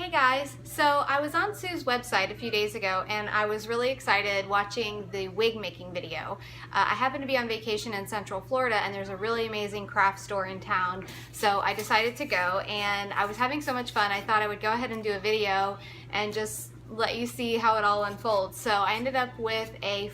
Hey guys, so I was on Sue's website a few days ago and I was really excited watching the wig making video. I happen to be on vacation in Central Florida and there's a really amazing craft store in town, so I decided to go and I was having so much fun I thought I would go ahead and do a video and just let you see how it all unfolds. So I ended up with a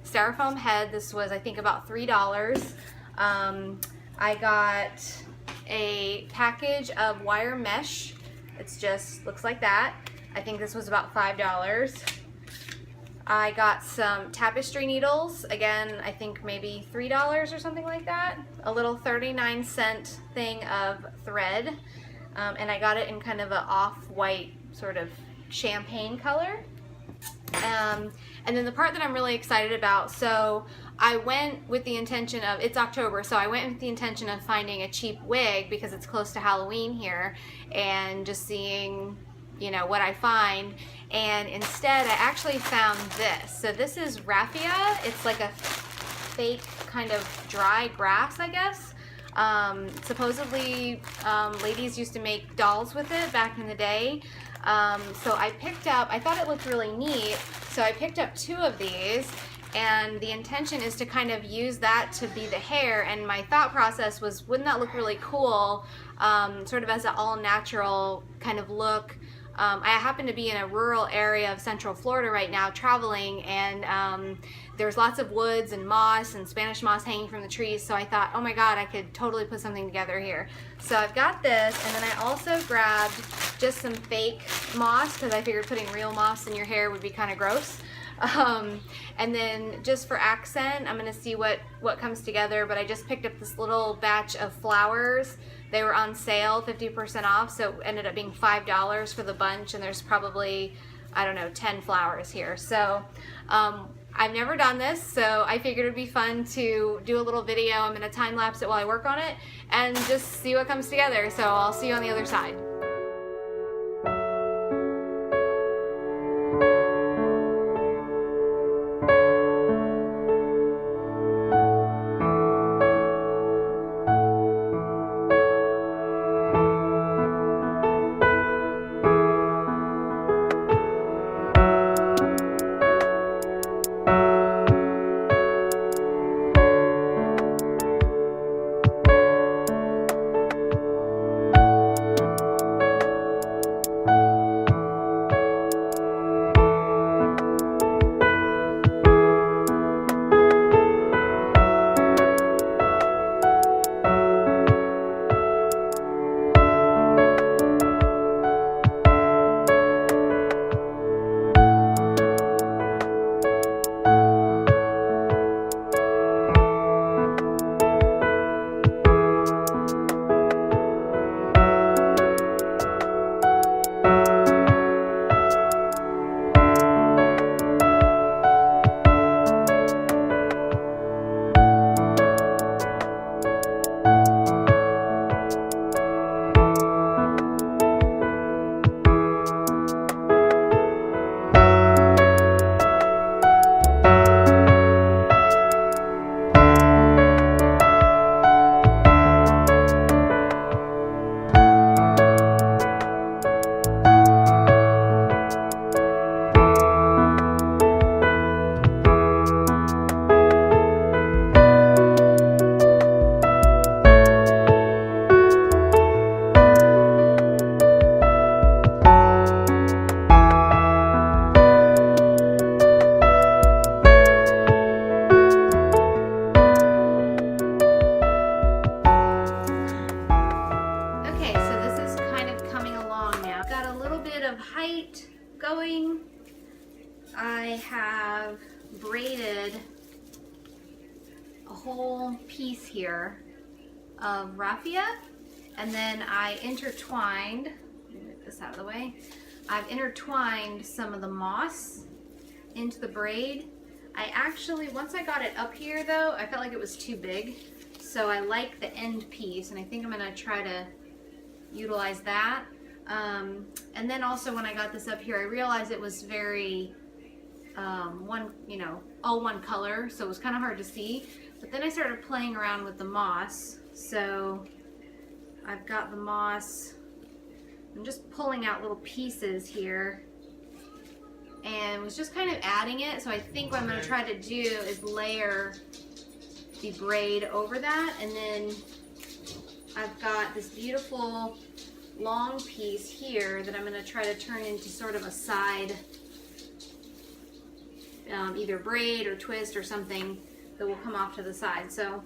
styrofoam head. This was I think about $3. I got a package of wire mesh. It's just looks like that. I think this was about $5. I got some tapestry needles. Again, I think maybe $3 or something like that. A little 39-cent thing of thread. And I got it in kind of an off-white sort of champagne color. And then the part that I'm really excited about, so I went with the intention of, it's October, so I went with the intention of finding a cheap wig because it's close to Halloween here and just seeing, you know, what I find. And instead I actually found this. So this is Raffia. It's like a fake kind of dry grass, I guess. Supposedly ladies used to make dolls with it back in the day. So I thought it looked really neat, so I picked up 2 of these, and the intention is to kind of use that to be the hair, and my thought process was, wouldn't that look really cool, sort of as an all-natural kind of look. I happen to be in a rural area of Central Florida right now traveling, and there's lots of woods and moss and Spanish moss hanging from the trees, so I thought, oh my god, I could totally put something together here. So I've got this, and then I also grabbed just some fake moss because I figured putting real moss in your hair would be kind of gross. And then just for accent, I'm going to see what comes together, but I just picked up this little batch of flowers. They were on sale, 50% off, so it ended up being $5 for the bunch, and there's probably, I don't know, 10 flowers here. So I've never done this, so I figured it'd be fun to do a little video. I'm going to time lapse it while I work on it and just see what comes together. So I'll see you on the other side. Height going. I have braided a whole piece here of raffia, and then I intertwined, let me get this out of the way, I've intertwined some of the moss into the braid. I actually, once I got it up here though, I felt like it was too big, so I like the end piece, and I think I'm gonna try to utilize that. And then also when I got this up here, I realized it was very all one color, so it was kind of hard to see. But then I started playing around with the moss. So I've got the moss I'm just pulling out little pieces here and was just kind of adding it. So I think what I'm going to try to do is layer the braid over that, and then I've got this beautiful long piece here that I'm going to try to turn into sort of a side either braid or twist or something that will come off to the side. So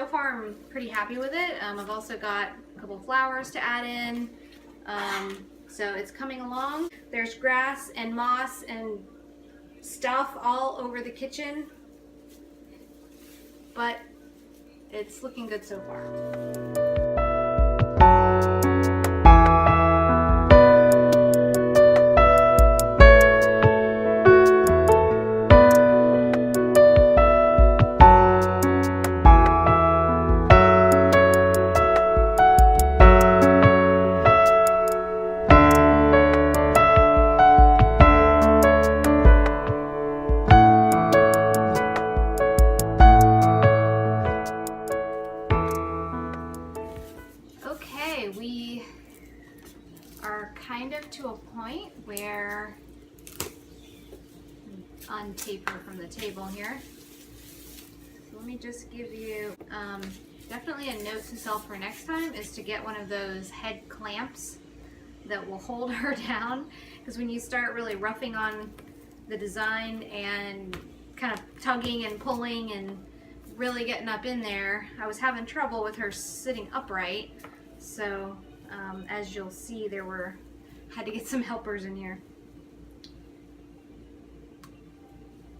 far I'm pretty happy with it. I've also got a couple flowers to add in. So it's coming along. There's grass and moss and stuff all over the kitchen, but it's looking good so far. We are kind of to a point where, untape her from the table here. So let me just give you, definitely a note to self for next time is to get one of those head clamps that will hold her down, because when you start really roughing on the design and kind of tugging and pulling and really getting up in there, I was having trouble with her sitting upright. So as you'll see, had to get some helpers in here.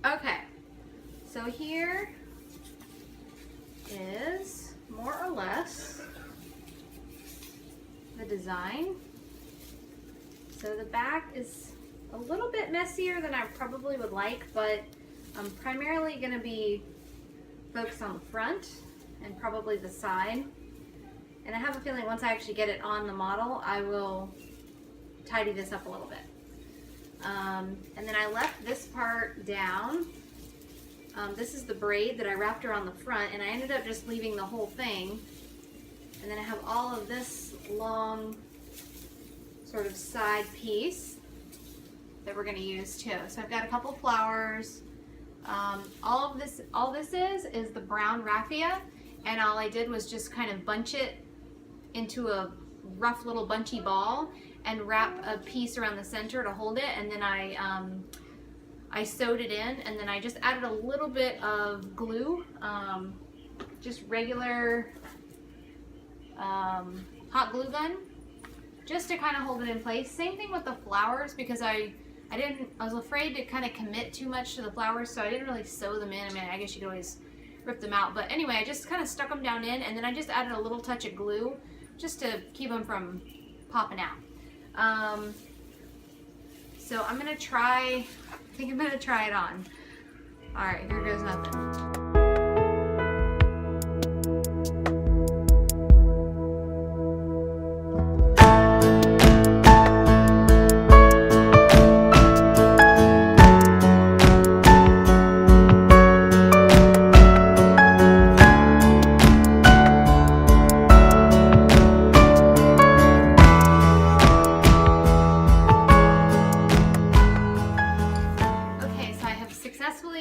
Okay, so here is more or less the design. So the back is a little bit messier than I probably would like, but I'm primarily going to be focused on the front and probably the side. And I have a feeling once I actually get it on the model, I will tidy this up a little bit. And then I left this part down. This is the braid that I wrapped around the front, and I ended up just leaving the whole thing. And then I have all of this long sort of side piece that we're going to use too. So I've got a couple flowers. All this is the brown raffia, and all I did was just kind of bunch it into a rough little bunchy ball and wrap a piece around the center to hold it, and then I sewed it in, and then I just added a little bit of glue, just regular hot glue gun, just to kind of hold it in place. Same thing with the flowers, because I was afraid to kind of commit too much to the flowers, so I didn't really sew them in. I mean, I guess you could always rip them out, but anyway, I just kind of stuck them down in, and then I just added a little touch of glue just to keep them from popping out. So I'm gonna try, I think I'm gonna try it on. All right, here goes nothing.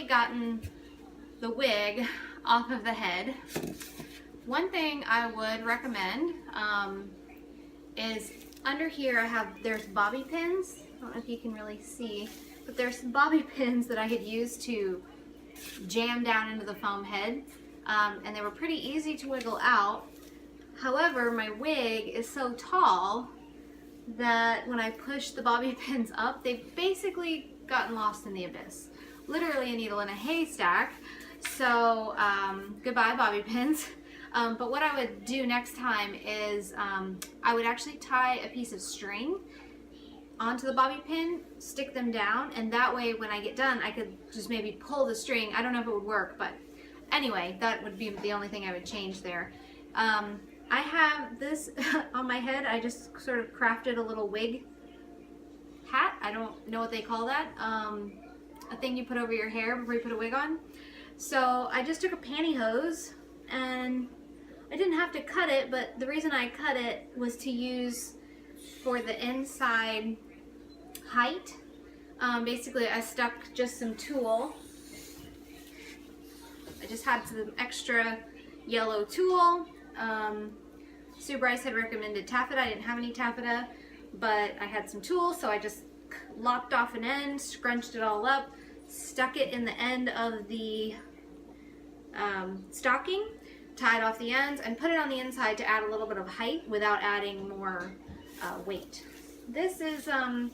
Gotten the wig off of the head. One thing I would recommend is under here there's bobby pins. I don't know if you can really see, but there's some bobby pins that I had used to jam down into the foam head, and they were pretty easy to wiggle out. However, my wig is so tall that when I push the bobby pins up, they've basically gotten lost in the abyss. Literally a needle in a haystack. So goodbye bobby pins. But what I would do next time is I would actually tie a piece of string onto the bobby pin, stick them down, and that way when I get done I could just maybe pull the string. I don't know if it would work, but anyway, that would be the only thing I would change there. I have this on my head. I just sort of crafted a little wig hat. I don't know what they call that. A thing you put over your hair before you put a wig on. So I just took a pantyhose, and I didn't have to cut it, but the reason I cut it was to use for the inside height. Basically, I stuck just some tulle. I just had some extra yellow tulle. Sue Bryce had recommended taffeta. I didn't have any taffeta, but I had some tulle, so I just lopped off an end, scrunched it all up, stuck it in the end of the stocking, tied off the ends, and put it on the inside to add a little bit of height without adding more weight. This is a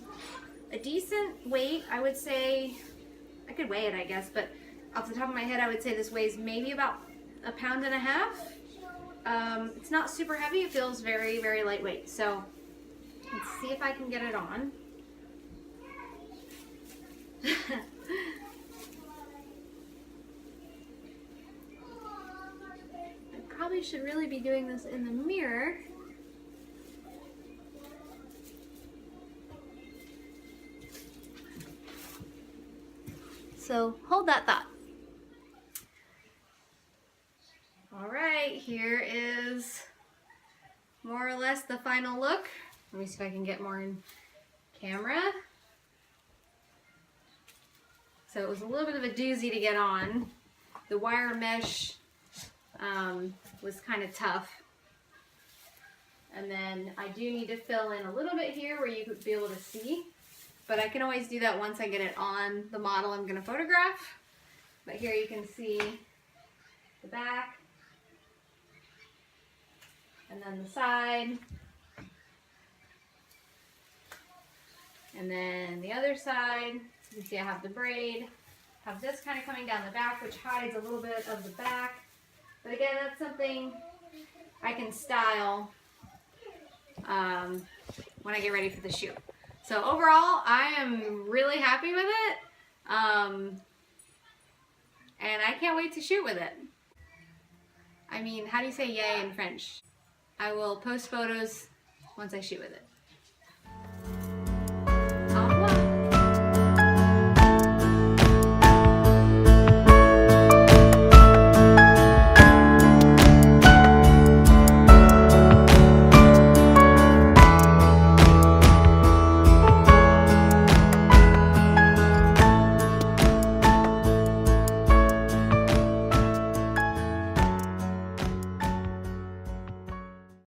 decent weight. I would say, I could weigh it I guess, but off the top of my head I would say this weighs maybe about 1.5 pounds. It's not super heavy, it feels very, very lightweight. So let's see if I can get it on. I probably should really be doing this in the mirror. So hold that thought. All right, here is more or less the final look. Let me see if I can get more in camera. So it was a little bit of a doozy to get on. The wire mesh was kind of tough. And then I do need to fill in a little bit here where you could be able to see. But I can always do that once I get it on the model I'm going to photograph. But here you can see the back. And then the side. And then the other side. You can see I have the braid. Have this kind of coming down the back, which hides a little bit of the back. But again, that's something I can style when I get ready for the shoot. So overall, I am really happy with it, and I can't wait to shoot with it. I mean, how do you say yay in French? I will post photos once I shoot with it.